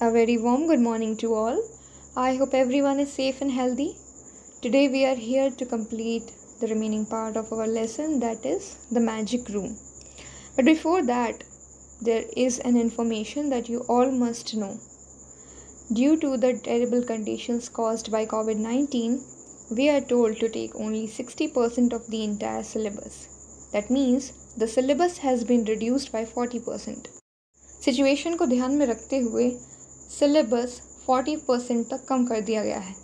A very warm good morning to all. I hope everyone is safe and healthy. Today we are here to complete the remaining part of our lesson, that is the magic room. But before that, there is an information that you all must know. Due to the terrible conditions caused by COVID-19, we are told to take only 60% of the entire syllabus. That means the syllabus has been reduced by 40%. Situation को ध्यान में रखते हुए syllabus 40% तक कम कर दिया गया है,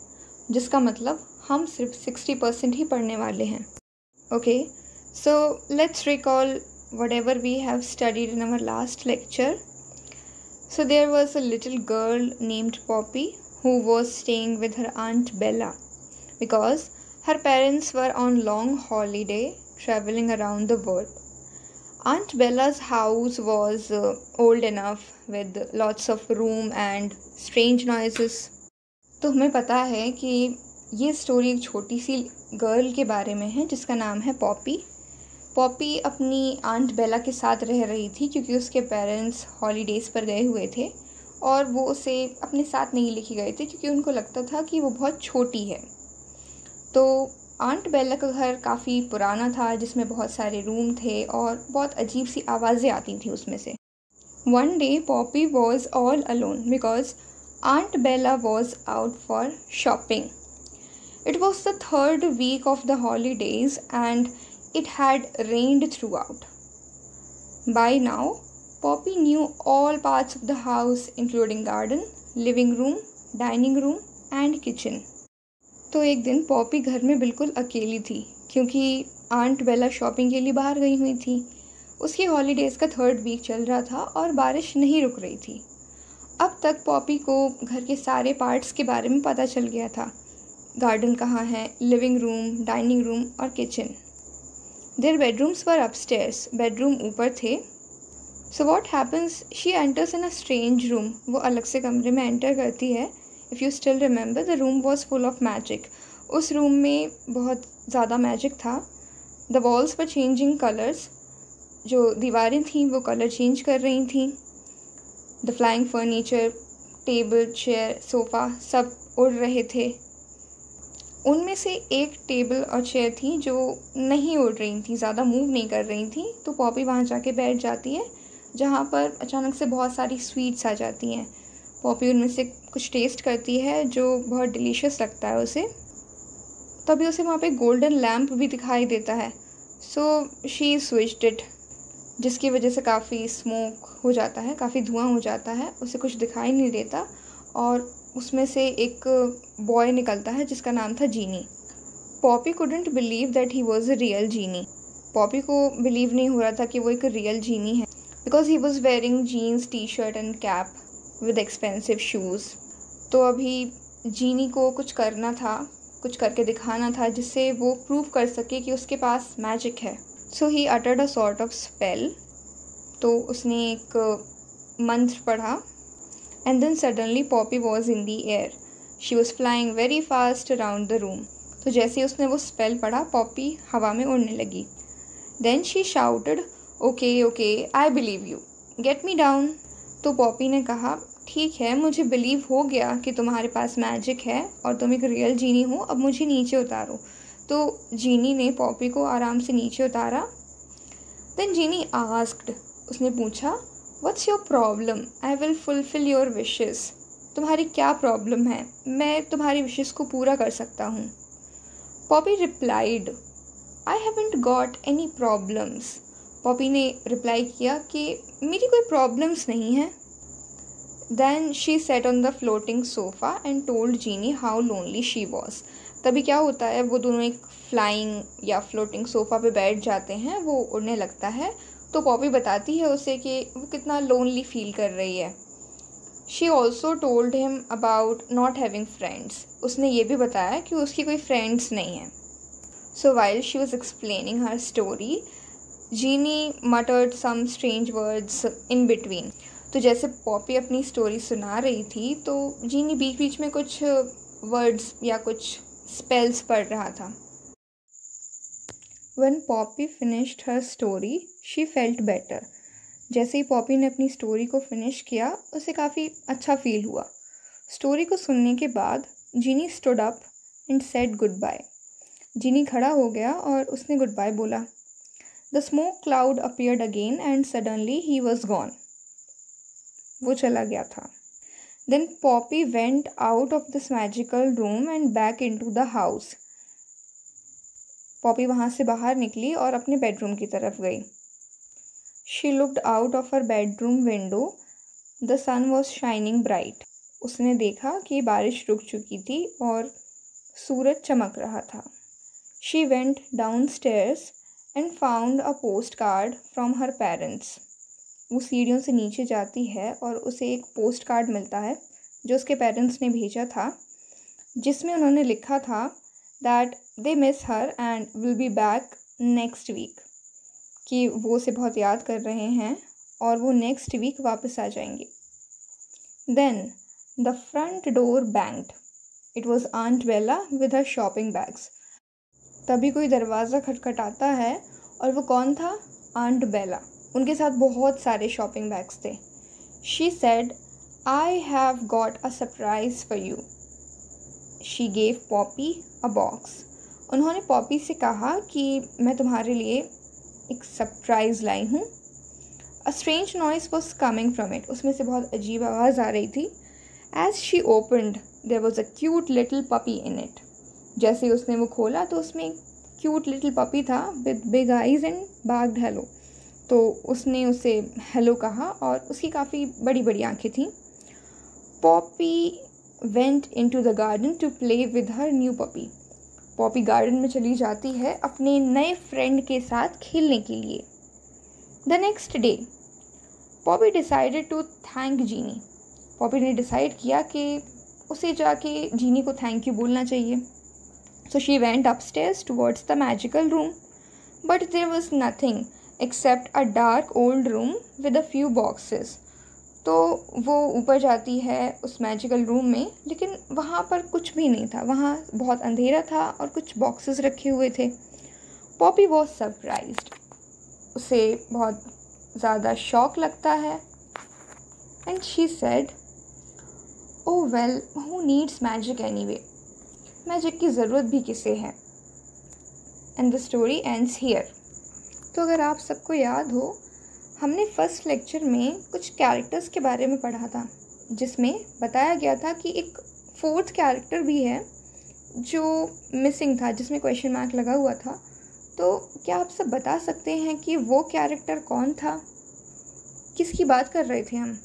जिसका मतलब हम सिर्फ 60% ही पढ़ने वाले हैं. Okay, so let's recall whatever we have studied in our last lecture. So there was a little girl named Poppy who was staying with her aunt Bella because her parents were on long holiday traveling around the world. Aunt Bella's house was old enough with lots of room and strange noises. तो हमें पता है कि ये story एक छोटी सी girl के बारे में है जिसका नाम है पॉपी. पॉपी अपनी आंट बेला के साथ रह रही थी क्योंकि उसके पेरेंट्स हॉलीडेज़ पर गए हुए थे और वो उसे अपने साथ नहीं लेके गए थे क्योंकि उनको लगता था कि वो बहुत छोटी है. तो आंट बेला का घर काफ़ी पुराना था जिसमें बहुत सारे रूम थे और बहुत अजीब सी आवाज़ें आती थी उसमें से. One day Poppy was all alone because Aunt Bella was out for shopping. It was the third week of the holidays and it had rained throughout. By now, Poppy knew all parts of the house including garden, living room, dining room and kitchen. तो एक दिन Poppy घर में बिल्कुल अकेली थी क्योंकि aunt बेला shopping के लिए बाहर गई हुई थी. उसकी हॉलीडेज़ का थर्ड वीक चल रहा था और बारिश नहीं रुक रही थी. अब तक पॉपी को घर के सारे पार्ट्स के बारे में पता चल गया था. गार्डन कहाँ है, लिविंग रूम, डाइनिंग रूम और kitchen. Their bedrooms were upstairs. Bedroom ऊपर थे. So what happens? She enters in a strange room. वो अलग से कमरे में एंटर करती है. If you still remember, the room was full of magic. उस रूम में बहुत ज़्यादा मैजिक था. The walls were changing colors. जो दीवारें थीं वो कलर चेंज कर रही थीं. The flying furniture, table, chair, sofa सब उड़ रहे थे. उनमें से एक टेबल और चेयर थी जो नहीं उड़ रही थी, ज़्यादा मूव नहीं कर रही थी. तो पॉपी वहाँ जाके बैठ जाती है जहाँ पर अचानक से बहुत सारी स्वीट्स आ जाती हैं. पॉपी उनमें से कुछ टेस्ट करती है जो बहुत डिलीशियस लगता है उसे. तभी उसे वहाँ पे गोल्डन लैम्प भी दिखाई देता है. सो शी स्विच्ड इट, जिसकी वजह से काफ़ी स्मोक हो जाता है, काफ़ी धुआं हो जाता है. उसे कुछ दिखाई नहीं देता और उसमें से एक बॉय निकलता है जिसका नाम था genie. Poppy couldn't believe that he was a real genie. Poppy को बिलीव नहीं हो रहा था कि वो एक रियल जीनी है because he was wearing jeans, T shirt and cap with expensive shoes. तो अभी जीनी को कुछ करना था, कुछ करके दिखाना था जिससे वो प्रूव कर सके कि उसके पास मैजिक है. So he uttered a sort of spell. तो उसने एक मंत्र पढ़ा. And then suddenly Poppy was in the air. She was flying very fast around the room. तो जैसे ही उसने वो स्पेल पढ़ा, पॉपी हवा में उड़ने लगी. Then she shouted, "Okay, okay, I believe you. Get me down." तो पॉपी ने कहा, ठीक है, मुझे बिलीव हो गया कि तुम्हारे पास मैजिक है और तुम एक रियल जीनी हो, अब मुझे नीचे उतारो. तो जीनी ने पॉपी को आराम से नीचे उतारा. Then जीनी asked, उसने पूछा, What's your problem? I will fulfill your wishes. तुम्हारी क्या प्रॉब्लम है? मैं तुम्हारी विशेस को पूरा कर सकता हूँ. Poppy replied, I haven't got any problems. Poppy ने रिप्लाई किया कि मेरी कोई प्रॉब्लम्स नहीं है. Then she sat on the floating sofa and told Genie how lonely she was. तभी क्या होता है, वो दोनों एक फ्लाइंग या फ्लोटिंग सोफ़ा पे बैठ जाते हैं, वो उड़ने लगता है. तो पॉपी बताती है उसे कि वो कितना लोनली फील कर रही है. She also told him about not having friends. उसने ये भी बताया कि उसकी कोई फ्रेंड्स नहीं हैं. So while she was explaining her story, genie muttered some strange words in between. तो जैसे पॉपी अपनी स्टोरी सुना रही थी तो जीनी बीच बीच में कुछ वर्ड्स या कुछ स्पेल्स पढ़ रहा था. When Poppy finished her story, she felt better. जैसे ही पॉपी ने अपनी स्टोरी को फिनिश किया उसे काफ़ी अच्छा फील हुआ। स्टोरी को सुनने के बाद genie stood up and said goodbye. Genie खड़ा हो गया और उसने गुड बाय बोला। The smoke cloud appeared again and suddenly he was gone. वो चला गया था। Then Poppy went out of this magical room and back into the house. Poppy वहाँ से बाहर निकली और अपने बेडरूम की तरफ गई। She looked out of her bedroom window. The sun was shining bright. उसने देखा कि बारिश रुक चुकी थी और सूरज चमक रहा था। She went down stairs and found a post card from her parents. वो सीढ़ियों से नीचे जाती है और उसे एक पोस्ट कार्ड मिलता है जो उसके पेरेंट्स ने भेजा था, जिसमें उन्होंने लिखा था that they miss her and will be back next week, कि वो उसे बहुत याद कर रहे हैं और वो नेक्स्ट वीक वापस आ जाएंगे। Then the front door banged. It was Aunt Bella with her shopping bags. तभी कोई दरवाज़ा खटखटाता है और वो कौन था? Aunt Bella. उनके साथ बहुत सारे शॉपिंग बैग्स थे। She said, I have got a surprise for you. She gave Poppy a box. उन्होंने पॉपी से कहा कि मैं तुम्हारे लिए एक सरप्राइज़ लाई हूँ। A strange noise was coming from it. उसमें से बहुत अजीब आवाज़ आ रही थी। As she opened there was a cute little puppy in it. जैसे उसने वो खोला तो उसमें एक क्यूट लिटिल पपी था with big eyes and barked hello. तो उसने उसे हेलो कहा और उसकी काफ़ी बड़ी बड़ी आंखें थीं। Poppy went into the garden to play with her new puppy. Poppy garden में चली जाती है अपने नए फ्रेंड के साथ खेलने के लिए। The next day Poppy decided to thank genie. Poppy ने डिसाइड किया कि उसे जाके जीनी को थैंक यू बोलना चाहिए। So she went upstairs towards the magical room, but there was nothing except a dark old room with a few boxes. तो वो ऊपर जाती है उस मैजिकल रूम में, लेकिन वहाँ पर कुछ भी नहीं था। वहाँ बहुत अंधेरा था और कुछ बॉक्सेस रखे हुए थे। Poppy was surprised. उसे बहुत ज़्यादा शौक लगता है। And she said, oh well, who needs magic anyway. Magic की ज़रूरत भी किसे है। And the story ends here. तो अगर आप सबको याद हो, हमने फर्स्ट लेक्चर में कुछ कैरेक्टर्स के बारे में पढ़ा था, जिसमें बताया गया था कि एक फोर्थ कैरेक्टर भी है जो मिसिंग था, जिसमें क्वेश्चन मार्क लगा हुआ था। तो क्या आप सब बता सकते हैं कि वो कैरेक्टर कौन था? किसकी बात कर रहे थे हम?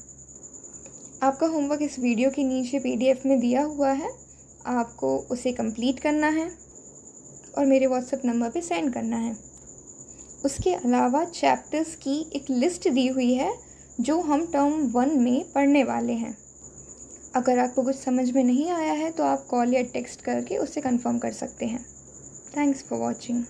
आपका होमवर्क इस वीडियो के नीचे PDF में दिया हुआ है। आपको उसे कंप्लीट करना है और मेरे व्हाट्सएप नंबर पे सेंड करना है। उसके अलावा चैप्टर्स की एक लिस्ट दी हुई है जो हम टर्म 1 में पढ़ने वाले हैं। अगर आपको कुछ समझ में नहीं आया है तो आप कॉल या टेक्स्ट करके उससे कंफर्म कर सकते हैं। Thanks for watching.